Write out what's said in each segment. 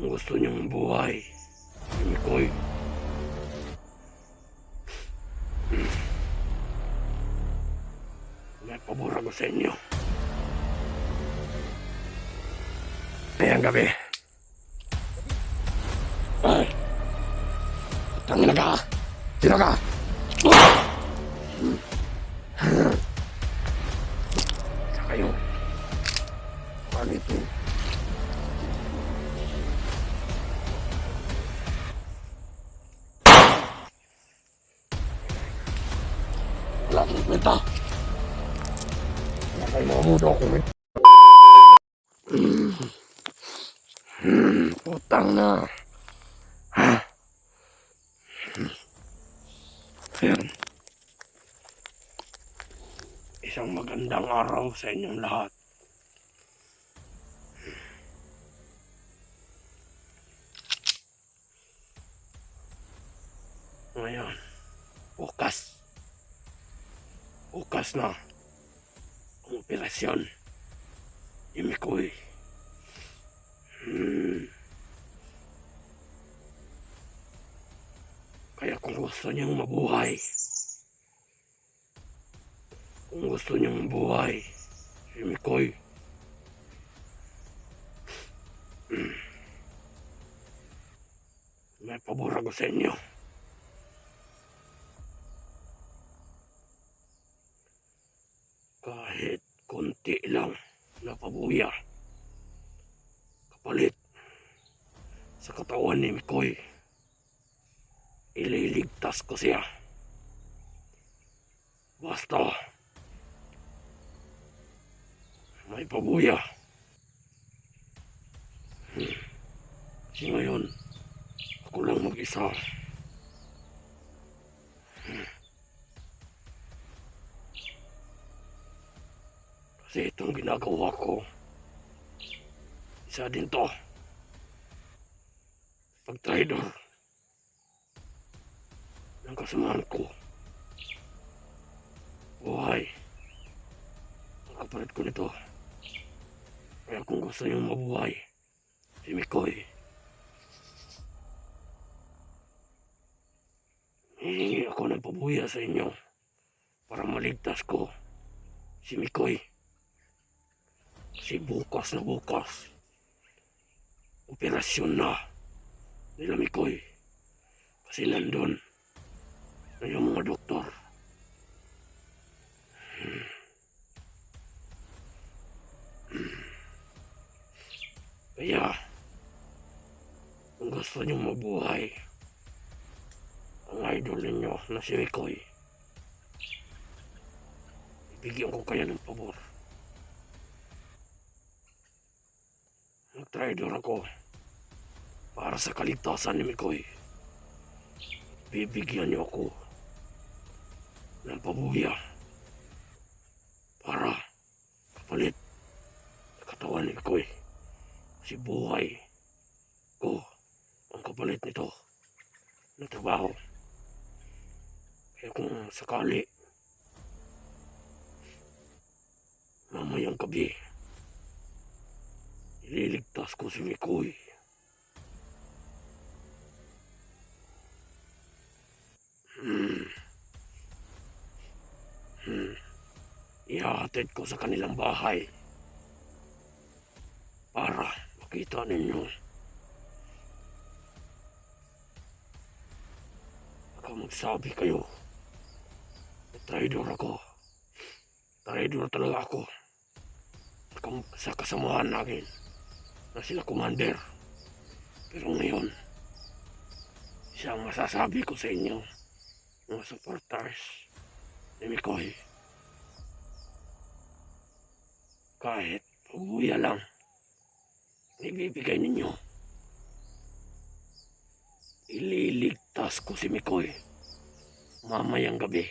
Kung gusto niyong buhay, Mikoy, may pabor ako sa inyo. Ngayong gabi. Ay! Tangina ka! Sino ka? Sa kayo. Palitin. Wala akong kwenta. Wala kayo mga mudo akong kwenta. Putang na. Ayan. Isang magandang araw sa inyong lahat. Ngayon, bukas na ang operasyon ni Mikoy. Kaya kung gusto niyang mabuhay, si Mikoy, may pabor ako sa inyo. Kahit konti lang na pabuya kapalit sa katawan ni Mikoy, ililigtas ko siya. Basta may pabuya. Kasi ngayon, ako lang mag-isa. Kasi itong ginagawa ko, isa din to, pag-trader ng kasamahan ko. Buhay, ang kapalit ko nito. Kaya kung gusto niyong mabuhay, si Mikoy, hihingi ako ng pabuya sa inyo para maligtas ko si Mikoy. Kasi bukas, operasyon na nila Mikoy. Kasi nandun na yung mga doktor. Kaya, kung gusto niyong mabuhay, ang idol ninyo na si Mikoy, ibigyan ko kayo ng pabor. Nag-trader ako para sa kaligtasan ni Mikoy. Bibigyan niyo ako ng pabuya para kapalit sa katawan ni Mikoy. Kasi buhay ko ang kapalit nito na trabaho. Kaya kung sakali mamayang gabi, ililigtas ko si Mikoy. Ihahatid ko sa kanilang bahay para makita ninyo. Baka magsabi kayo, trader ako. Trader talaga ako sa kasamahan natin na sila commander. Pero ngayon, isang masasabi ko sa inyo, mga supporters ni Mikoy, kahit pabuya lang ibibigay ninyo, ililigtas ko si Mikoy mamayang gabi.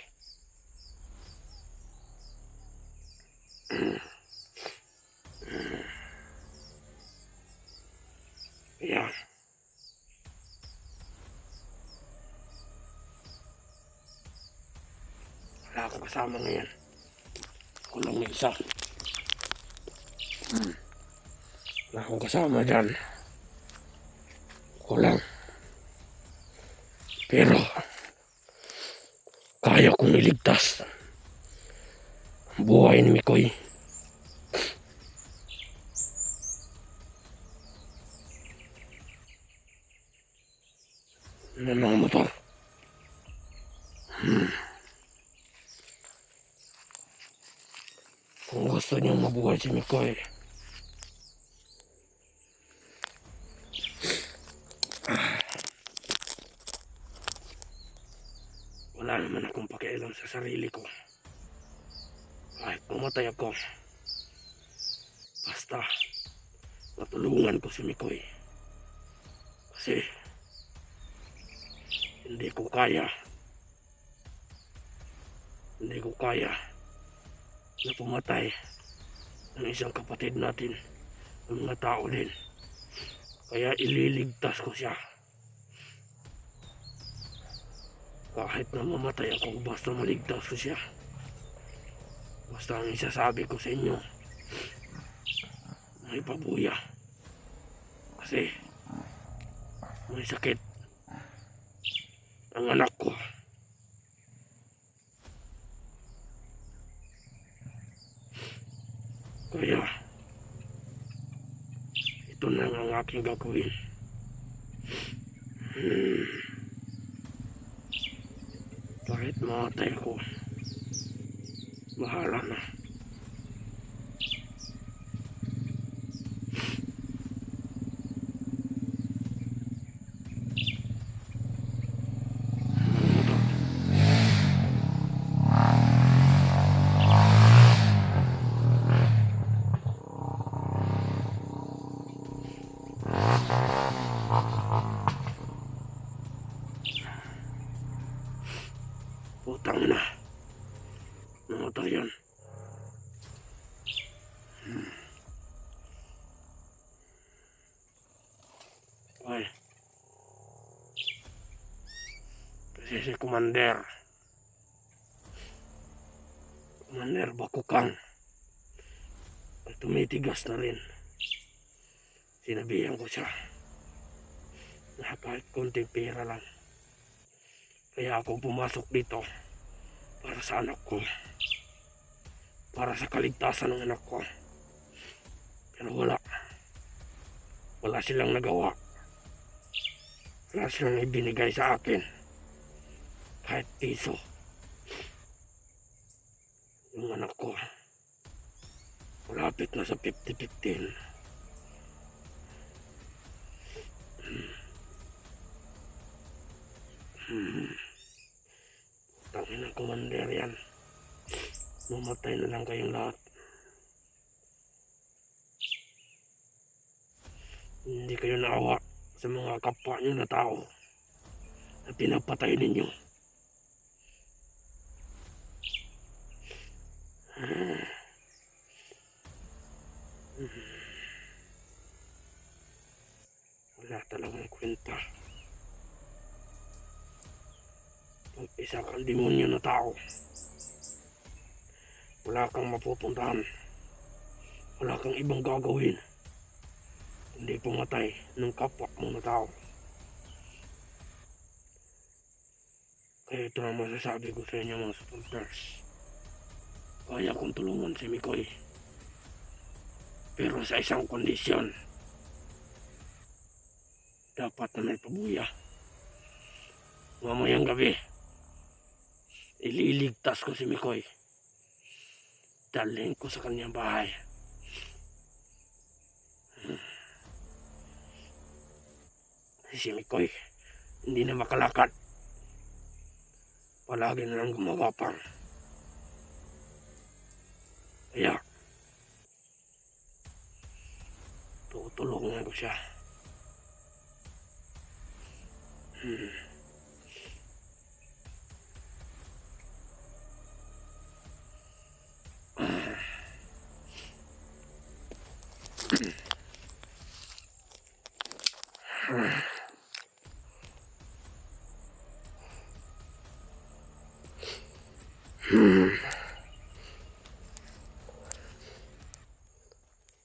Kaya wala akong kasama ngayon. Ako lang may isa. Wala akong kasama dyan. ko lang. Pero kaya kong iligtas ang buhay ni Mikoy. Ano mo to? Kung gusto niyong mabuhay si Mikoy, wala naman akong pakialam sa sarili ko. Kahit pumatay ako, basta matulungan ko si Mikoy. Kasi hindi ko kaya na pumatay ng isang kapatid natin, ng mga tao din. Kaya ililigtas ko siya. Kahit na mamatay ako, basta maligtas ko siya. Basta ang isasabi ko sa inyo, may pabuya. Kasi may sakit ang anak ko. Kaya ito na ang aking gagawin. Kahit mamatay ko, bahala na. Putang na. Namatay yan. Ay. Kasi si Commander Bakukang ay tumitigas na rin. Sinabihan ko siya na kahit konting pera lang. Kaya ako pumasok dito para sa anak ko, para sa kaligtasan ng anak ko. Pero wala silang nagawa. Wala silang ibinigay sa akin kahit piso. Yung anak ko malapit na sa 50-15. Tangin ng Commander yan. Mamatay na lang kayong lahat. Hindi kayo naawa sa mga kapwa nyo na tao na pinapatay ninyo. Wala talagang kwenta. Pag isa kang demonyo na tao, wala kang mapupuntahan. Wala kang ibang gagawin hindi pumatay ng kapwa mo na tao. Kaya ito ang masasabi ko sa inyo mga supporters. Kaya kong tulungan si Mikoy. Pero sa isang kondisyon. Dapat na may pabuya. Mamayang gabi, ililigtas ko si Mikoy. Dalhin ko sa kanyang bahay. Si Mikoy hindi na makalakad. Palagi na lang gumagapang. Kaya tutulungan ko siya.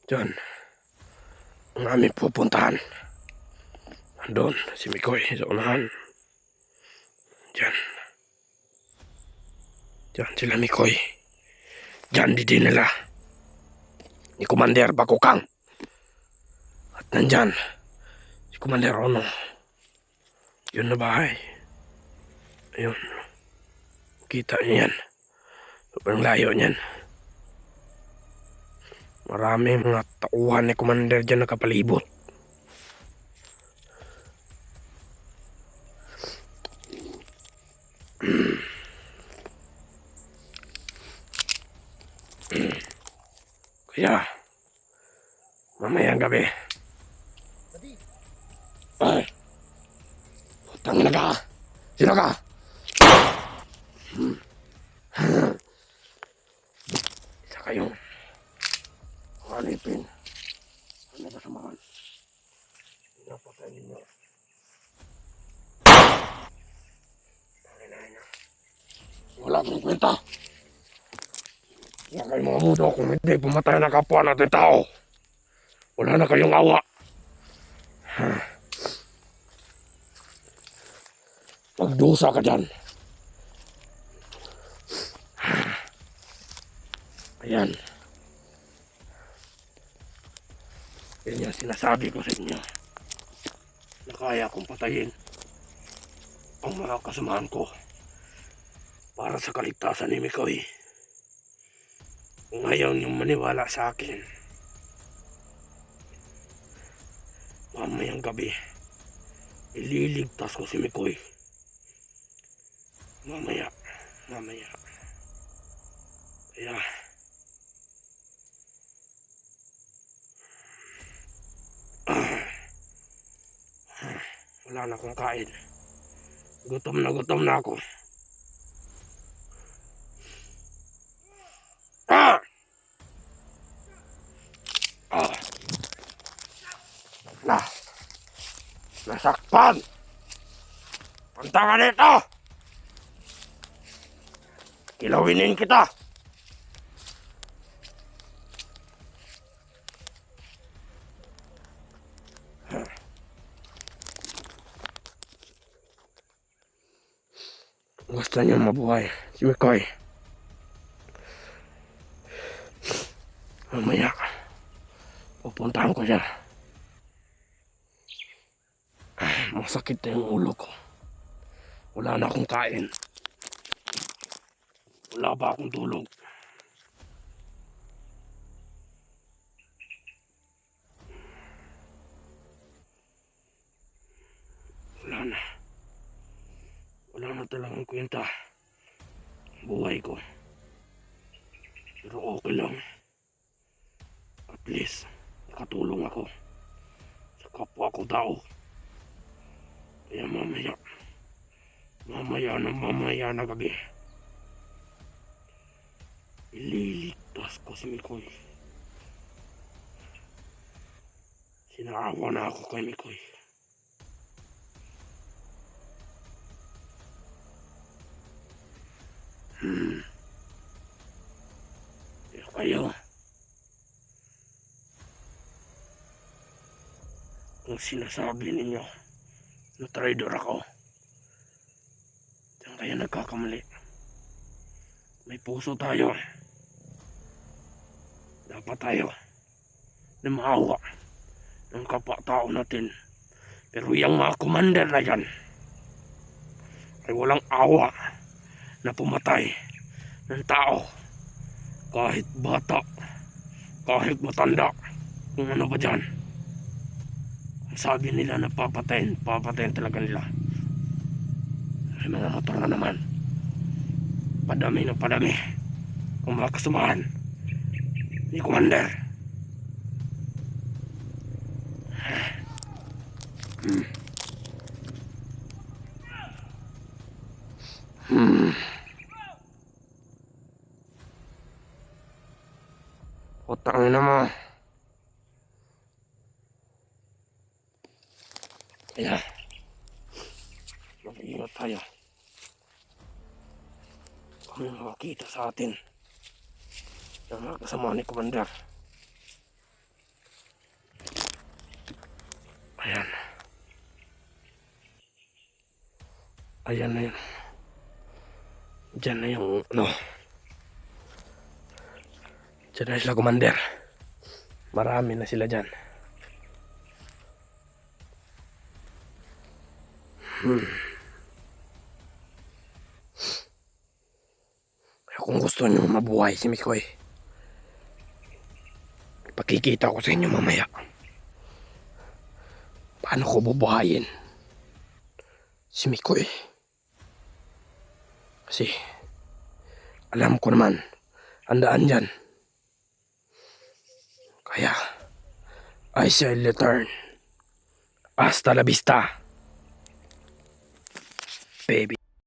Diyan ang aming pupuntahan. Andun, si Mikoy sa unahan. Diyan. Diyan sila Mikoy. Diyan di nila. Ni Commander Bakukang. At nandyan, si Commander Ono. Yun na bahay. Ayun. Kita niyo yan. Sobrang layo niyan. Marami mga tauhan ni Commander dyan nakapalibot. Kaya, mamayang gabi. Ay, putang ina ka. Sino ka? Isa kayong alipin. Ano ba samahan? Napatay ninyo. Wala akong kwenta. Wala kayong mga mudo kung hindi pumatay na kapwa natin tao. Wala na kayong awa. Magdusa ka dyan. Ayan. Yan yung sinasabi ko sa inyo. Na kaya kong patayin ang mga kasamahan ko para sa kaligtasan ni Mikoy. Kung ayaw niyong maniwala sa akin, mamayang gabi, ililigtas ko si Mikoy. Mamaya. Kaya, wala na akong kain. Gutom na ako. Nasakpan! Punta ka dito! Kilawinin kita! Gusto niyo mabuhay. Si Mikoy. Mamaya, pupuntahan ko siya. Masakit na yung ulo ko. Wala na akong kain. Wala ba akong tulog? Wala na talagang kwenta buhay ko. Pero okay lang. At least, nakatulong ako sa kapwa ko tao. Kaya mamaya na gabi, ililigtas ko si Mikoy. Sinaawa na ako kay Mikoy. Pero kayo, kung sinasabi ninyo na traitor ako, diyan kayo nagkakamali. May puso tayo. Dapat tayo na maawa ng kapwa-tao natin. Pero yung mga commander na yan ay walang awa na pumatay ng tao. Kahit bata, kahit matanda, kung ano ba dyan. Ang sabi nila na papatayin talaga nila. Ay mga motor na naman. Padami ng padami ang mga kasamahan ni Commander. Utang na mo. Kaya, mag-iingat tayo. Kung makita sa atin yung mga kasama ni Commander. Ayan. Ayan na yun. Diyan na yung ano. Diyan na sila, Commander. Marami na sila dyan. Kaya kung gusto nyo mabuhay si Mikoy, pakikita ko sa inyo mamaya paano ko bubuhayin si Mikoy. Kasi alam ko naman ang daan dyan. Kaya I shall return. Hasta la vista, baby.